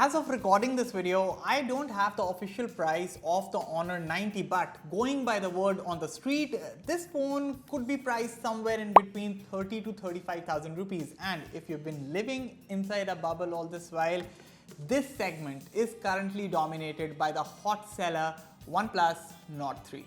As of recording this video, I don't have the official price of the Honor 90, but going by the word on the street, this phone could be priced somewhere in between 30 to 35,000 rupees. And if you've been living inside a bubble all this while, this segment is currently dominated by the hot seller OnePlus Nord 3.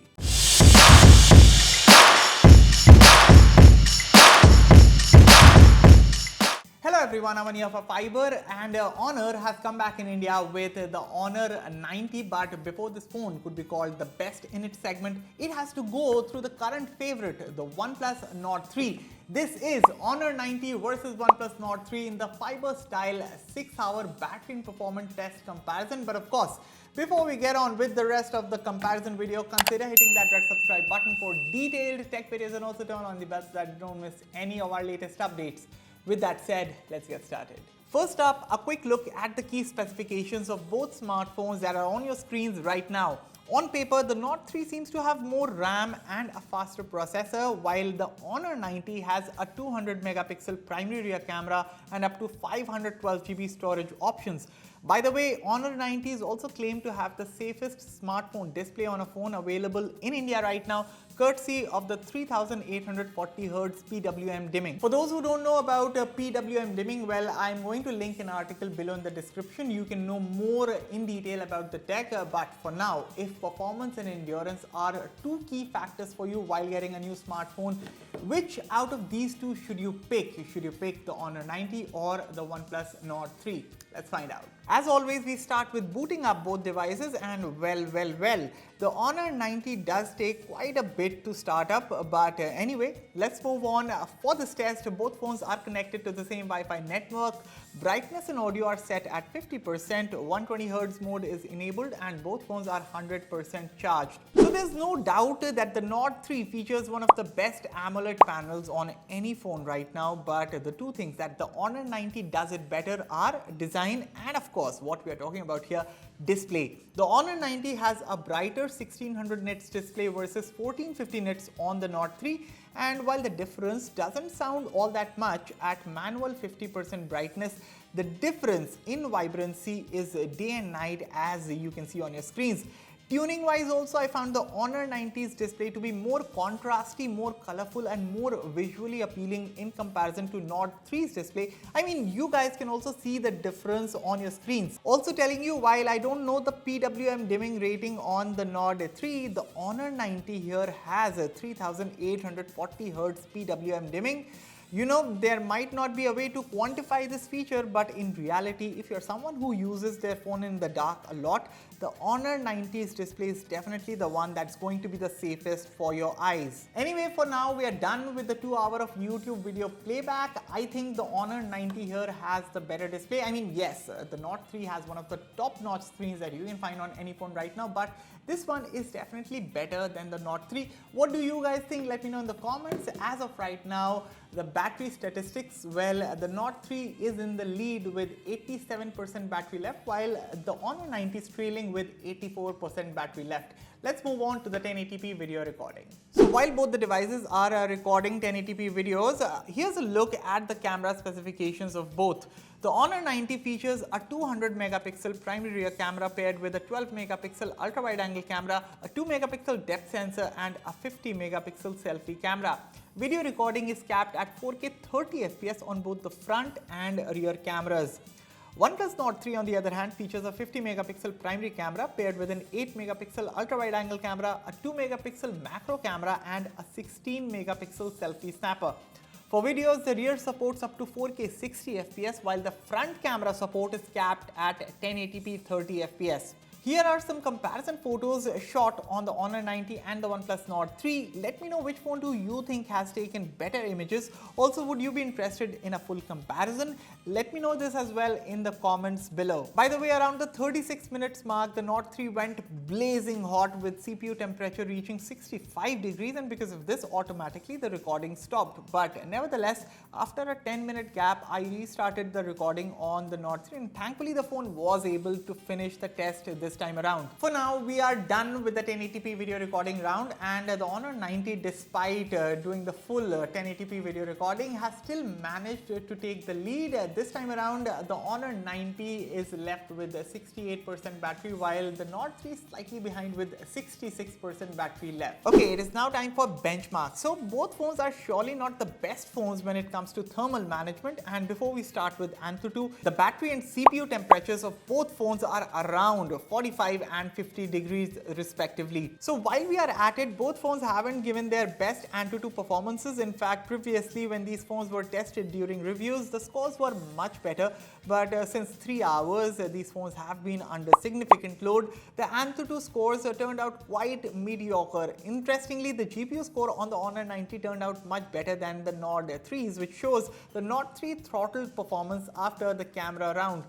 Hello everyone, I'm Ania for Fiiber, and Honor has come back in India with the Honor 90, but before this phone could be called the best in its segment, it has to go through the current favorite, the OnePlus Nord 3. This is Honor 90 versus OnePlus Nord 3 in the Fiiber style 6-hour battery and performance test comparison. But of course, before we get on with the rest of the comparison video, consider hitting that red subscribe button for detailed tech videos and also turn on the bell so that you don't miss any of our latest updates. With that said, let's get started. First up, a quick look at the key specifications of both smartphones that are on your screens right now. On paper, the Nord 3 seems to have more RAM and a faster processor, while the Honor 90 has a 200 megapixel primary rear camera and up to 512 GB storage options. By the way, Honor 90 is also claimed to have the safest smartphone display on a phone available in India right now, courtesy of the 3840Hz PWM dimming. For those who don't know about PWM dimming, well, I'm going to link an article below in the description. You can know more in detail about the tech, but for now, if performance and endurance are two key factors for you while getting a new smartphone, which out of these two should you pick? Should you pick the Honor 90 or the OnePlus Nord 3? Let's find out. As always, we start with booting up both devices, and well, the Honor 90 does take quite a bit to start up, but anyway, let's move on. For this test, both phones are connected to the same Wi-Fi network. Brightness and audio are set at 50%, 120Hz mode is enabled, and both phones are 100% charged. So there's no doubt that the Nord 3 features one of the best AMOLED panels on any phone right now, but the two things that the Honor 90 does it better are design and of course what we are talking about here, display. The Honor 90 has a brighter 1600 nits display versus 1450 nits on the Nord 3, and while the difference doesn't sound all that much at manual 50% brightness, the difference in vibrancy is day and night, as you can see on your screens. Tuning wise also, I found the Honor 90's display to be more contrasty, more colorful and more visually appealing in comparison to Nord 3's display. I mean, you guys can also see the difference on your screens. Also telling you, while I don't know the PWM dimming rating on the Nord 3, the Honor 90 here has a 3840Hz PWM dimming. You know, there might not be a way to quantify this feature, but in reality, if you're someone who uses their phone in the dark a lot, the Honor 90's display is definitely the one that's going to be the safest for your eyes. Anyway, for now, we are done with the 2 hour of YouTube video playback. I think the Honor 90 here has the better display. I mean, yes, the Nord 3 has one of the top-notch screens that you can find on any phone right now, but this one is definitely better than the Nord 3. What do you guys think? Let me know in the comments. As of right now, the battery statistics, well, the Nord 3 is in the lead with 87% battery left, while the Honor 90 is trailing with 84% battery left. Let's move on to the 1080p video recording. So while both the devices are recording 1080p videos, here's a look at the camera specifications of both. The Honor 90 features a 200 megapixel primary rear camera paired with a 12 megapixel ultra wide angle camera, a 2 megapixel depth sensor and a 50 megapixel selfie camera. Video recording is capped at 4K 30 FPS on both the front and rear cameras. OnePlus Nord 3 on the other hand features a 50 megapixel primary camera paired with an 8 megapixel ultra wide angle camera, a 2 megapixel macro camera and a 16 megapixel selfie snapper. For videos, the rear supports up to 4K 60 FPS while the front camera support is capped at 1080p 30 FPS. Here are some comparison photos shot on the Honor 90 and the OnePlus Nord 3. Let me know which phone do you think has taken better images. Also, would you be interested in a full comparison? Let me know this as well in the comments below. By the way, around the 36 minutes mark, the Nord 3 went blazing hot with CPU temperature reaching 65 degrees, and because of this, automatically the recording stopped. But nevertheless, after a 10-minute gap, I restarted the recording on the Nord 3 and thankfully the phone was able to finish the test this this time around. For now, we are done with the 1080p video recording round, and the Honor 90, despite doing the full 1080p video recording, has still managed to take the lead. This time around, the Honor 90 is left with a 68% battery, while the Nord 3 is slightly behind with 66% battery left. Okay, it is now time for benchmarks. So both phones are surely not the best phones when it comes to thermal management, and before we start with Antutu, the battery and CPU temperatures of both phones are around 45 and 50 degrees respectively. So while we are at it, both phones haven't given their best Antutu performances. In fact, previously when these phones were tested during reviews, the scores were much better, but since 3 hours these phones have been under significant load, the Antutu scores turned out quite mediocre. Interestingly, the GPU score on the Honor 90 turned out much better than the Nord 3's, which shows the Nord 3 throttled performance after the camera round.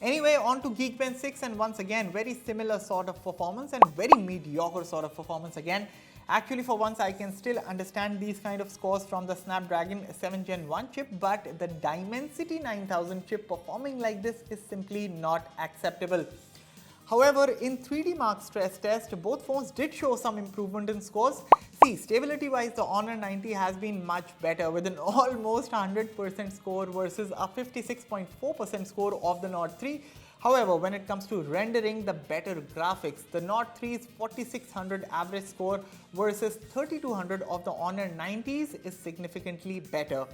Anyway, on to Geekbench 6, and once again very similar sort of performance and very mediocre sort of performance again. Actually, for once I can still understand these kind of scores from the Snapdragon 7 Gen 1 chip, but the Dimensity 9000 chip performing like this is simply not acceptable. However, in 3D Mark stress test, both phones did show some improvement in scores. See, stability wise, the Honor 90 has been much better with an almost 100% score versus a 56.4% score of the Nord 3. However, when it comes to rendering the better graphics, the Nord 3's 4600 average score versus 3200 of the Honor 90's is significantly better.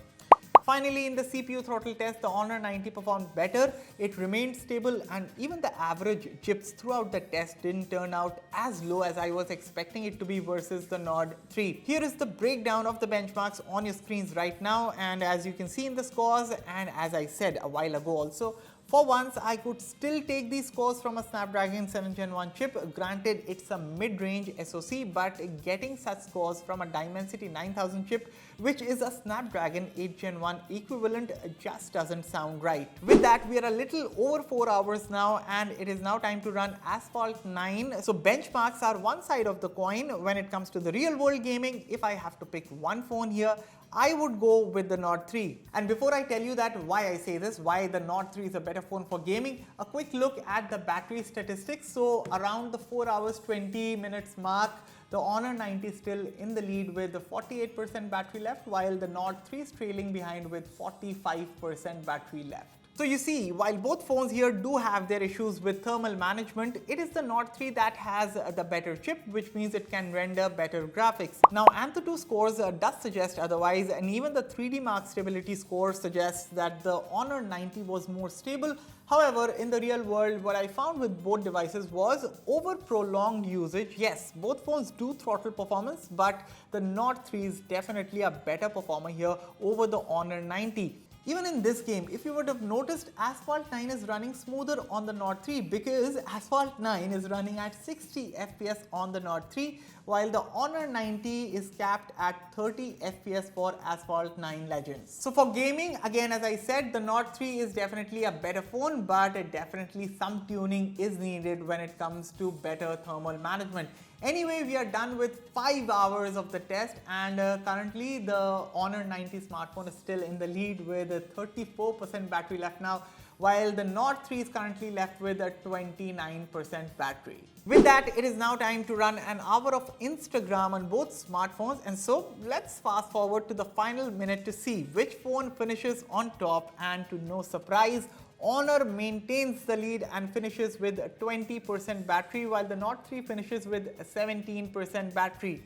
Finally, in the CPU throttle test, the Honor 90 performed better. It remained stable, and even the average jips throughout the test didn't turn out as low as I was expecting it to be versus the Nord 3. Here is the breakdown of the benchmarks on your screens right now, and as you can see in the scores, and as I said a while ago also, for once, I could still take these scores from a Snapdragon 7 Gen 1 chip. Granted, it's a mid-range SoC, but getting such scores from a Dimensity 9000 chip, which is a Snapdragon 8 Gen 1 equivalent, just doesn't sound right. With that, we are a little over 4 hours now, and it is now time to run Asphalt 9. So benchmarks are one side of the coin. When it comes to the real-world gaming, if I have to pick one phone here, I would go with the Nord 3. And before I tell you that why I say this, why the Nord 3 is a better phone for gaming, a quick look at the battery statistics. So around the 4 hours 20 minutes mark, the Honor 90 is still in the lead with 48% battery left, while the Nord 3 is trailing behind with 45% battery left. So you see, while both phones here do have their issues with thermal management, it is the Nord 3 that has the better chip, which means it can render better graphics. Now, Antutu scores does suggest otherwise, and even the 3D Mark stability score suggests that the Honor 90 was more stable. However, in the real world, what I found with both devices was over prolonged usage. Yes, both phones do throttle performance, but the Nord 3 is definitely a better performer here over the Honor 90. Even in this game, if you would have noticed, Asphalt 9 is running smoother on the Nord 3 because Asphalt 9 is running at 60 FPS on the Nord 3, while the Honor 90 is capped at 30 FPS for Asphalt 9 Legends. So for gaming, again as I said, the Nord 3 is definitely a better phone, but definitely some tuning is needed when it comes to better thermal management. Anyway, we are done with 5 hours of the test, and currently the Honor 90 smartphone is still in the lead with a 34% battery left now, while the Nord 3 is currently left with a 29% battery. With that, it is now time to run an hour of Instagram on both smartphones, and so let's fast forward to the final minute to see which phone finishes on top, and to no surprise, Honor maintains the lead and finishes with 20% battery, while the Nord 3 finishes with 17% battery.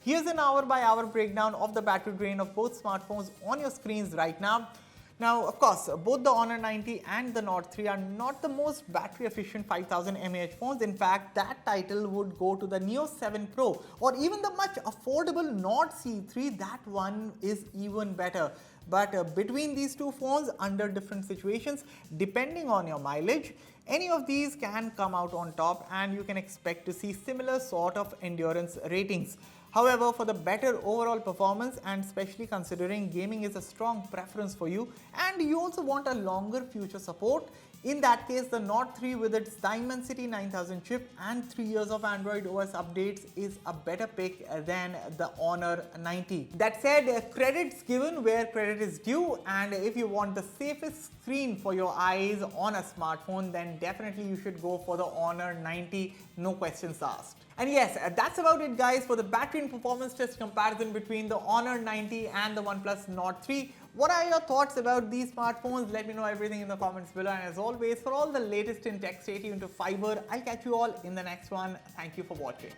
Here's an hour-by-hour breakdown of the battery drain of both smartphones on your screens right now. Now, of course, both the Honor 90 and the Nord 3 are not the most battery efficient 5000 mAh phones. In fact, that title would go to the Neo 7 Pro or even the much affordable Nord C3. That one is even better. But between these two phones, under different situations, depending on your mileage, any of these can come out on top, and you can expect to see similar sort of endurance ratings. However, for the better overall performance, and especially considering gaming is a strong preference for you and you also want a longer future support, In that case, the Nord 3 with its Dimensity 9000 chip and 3 years of Android OS updates is a better pick than the Honor 90. That said, credit's given where credit is due, and if you want the safest screen for your eyes on a smartphone, then definitely you should go for the Honor 90, no questions asked. And yes, that's about it guys for the battery and performance test comparison between the Honor 90 and the OnePlus Nord 3. What are your thoughts about these smartphones? Let me know everything in the comments below, and as always, for all the latest in tech, stay tuned to Fiiber. I'll catch you all in the next one. Thank you for watching.